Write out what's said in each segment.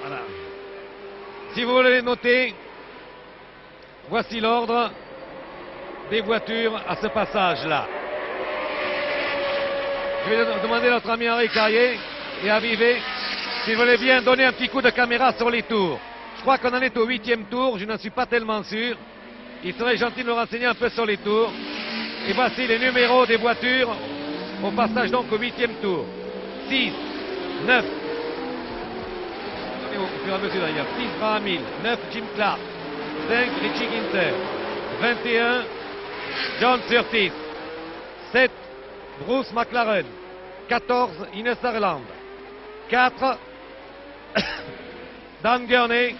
Voilà. Si vous voulez noter, voici l'ordre des voitures à ce passage-là. Je vais demander à notre ami Henri Carrier et à Vivet s'ils voulaient bien donner un petit coup de caméra sur les tours. Je crois qu'on en est au 8e tour, je n'en suis pas tellement sûr. Il serait gentil de nous renseigner un peu sur les tours. Et voici les numéros des voitures au passage donc au 8e tour. 6, 9, au fur et à mesure d'ailleurs, 6 Graham Hill, 9 Jim Clark, 5 Richie Ginter, 21 John Surtees, 7 Bruce McLaren, 14 Ines Ireland, 4 Dan Gurney,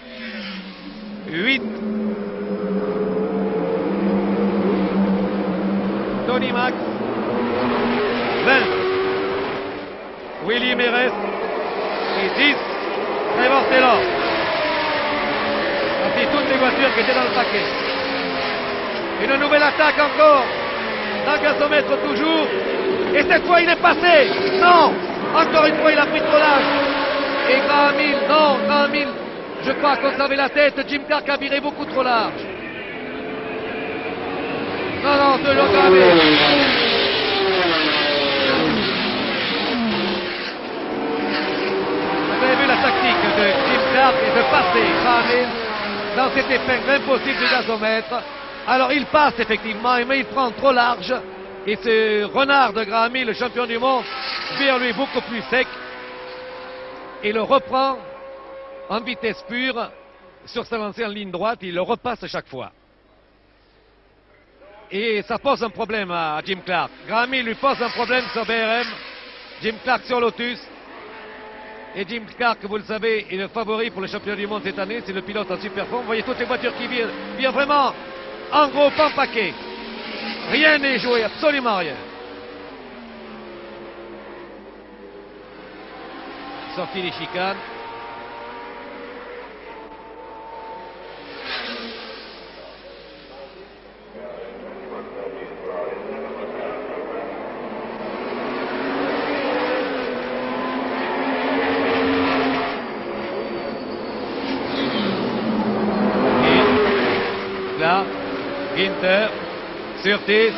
8 Tony Max, 20 Willy Meres et 10 Trevor Taylor. Voici toutes les voitures qui étaient dans le paquet. Une nouvelle attaque encore. Dans le gazomètre toujours. Et cette fois il est passé. Non. Encore une fois il a pris trop large. Et Graham Hill, non, Graham Hill, je crois qu'on savait la tête. Jim Clark a viré beaucoup trop large. Non, toujours Graham Hill. Vous avez vu la tactique de Jim Clark et de passer Graham Hill dans cette épingle impossible du gazomètre. Alors il passe effectivement, mais il prend trop large. Et ce renard de Graham Hill, le champion du monde, vire lui beaucoup plus sec. Et le reprend en vitesse pure sur sa lancée en ligne droite. Il le repasse chaque fois. Et ça pose un problème à Jim Clark. Graham Hill lui pose un problème sur BRM. Jim Clark sur Lotus. Et Jim Clark, vous le savez, est le favori pour le championnat du monde cette année. C'est le pilote en super forme. Vous voyez toutes les voitures qui virent vraiment en gros en paquet. Rien n'est joué, absolument rien. Sortie des chicanes. Là, Ginter, Surtees.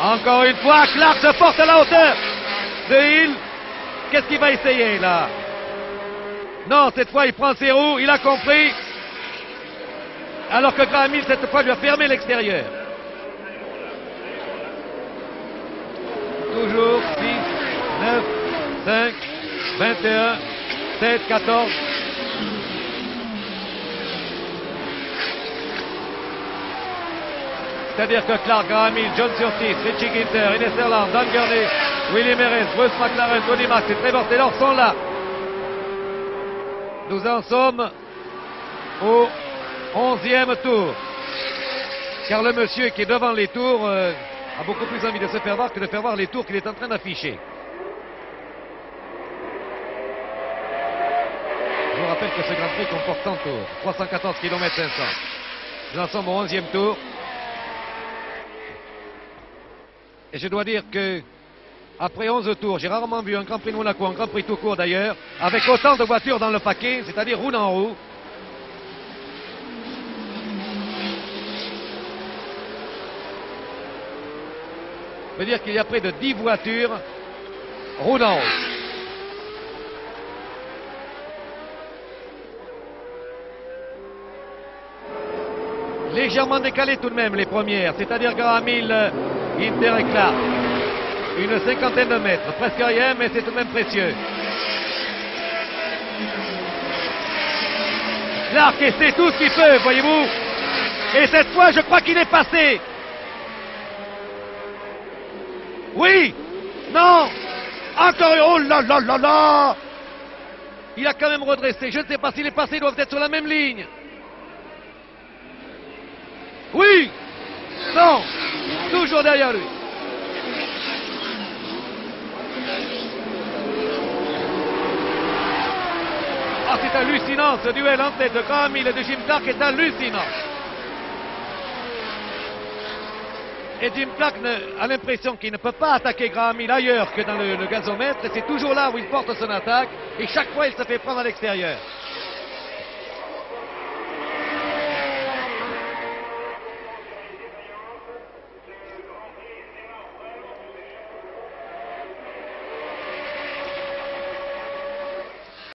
Encore une fois, Clark se porte à la hauteur de Hill. Qu'est-ce qu'il va essayer là? Non, cette fois il prend ses roues, il a compris. Alors que Graham Hill, cette fois, lui a fermé l'extérieur. Toujours 6, 9, 5, 21, 7, 14. C'est-à-dire que Clark, Graham Hill, John Surtees, Richie Ginter, Ines Ireland, Dan Gurney, Willy Meres, Bruce McLaren, Tony Max et Trevor Taylor sont là. Nous en sommes au 11e tour. Car le monsieur qui est devant les tours a beaucoup plus envie de se faire voir que de faire voir les tours qu'il est en train d'afficher. Je vous rappelle que ce Grand Prix comporte 100 tours, 314 km 500. Nous en sommes au 11e tour. Et je dois dire que, après 11 tours, j'ai rarement vu un Grand Prix de Monaco, un Grand Prix tout court d'ailleurs, avec autant de voitures dans le paquet, c'est-à-dire roue en roue. Ça veut dire qu'il y a près de 10 voitures roue en roue. Légèrement décalées tout de même les premières, c'est-à-dire Graham Hill, Ginter et Clark. Une cinquantaine de mètres, presque rien, mais c'est tout de même précieux. Clark essaie tout ce qu'il peut, voyez-vous. Et cette fois, je crois qu'il est passé. Oui. Non. Encore. Oh là là là là. Il a quand même redressé. Je ne sais pas s'il est passé, il doit être sur la même ligne. Oui. Non. Toujours derrière lui. Ah, c'est hallucinant, ce duel en tête de Graham Hill et de Jim Clark est hallucinant. Et Jim Clark a l'impression qu'il ne peut pas attaquer Graham Hill ailleurs que dans le gazomètre. C'est toujours là où il porte son attaque. Et chaque fois, il se fait prendre à l'extérieur.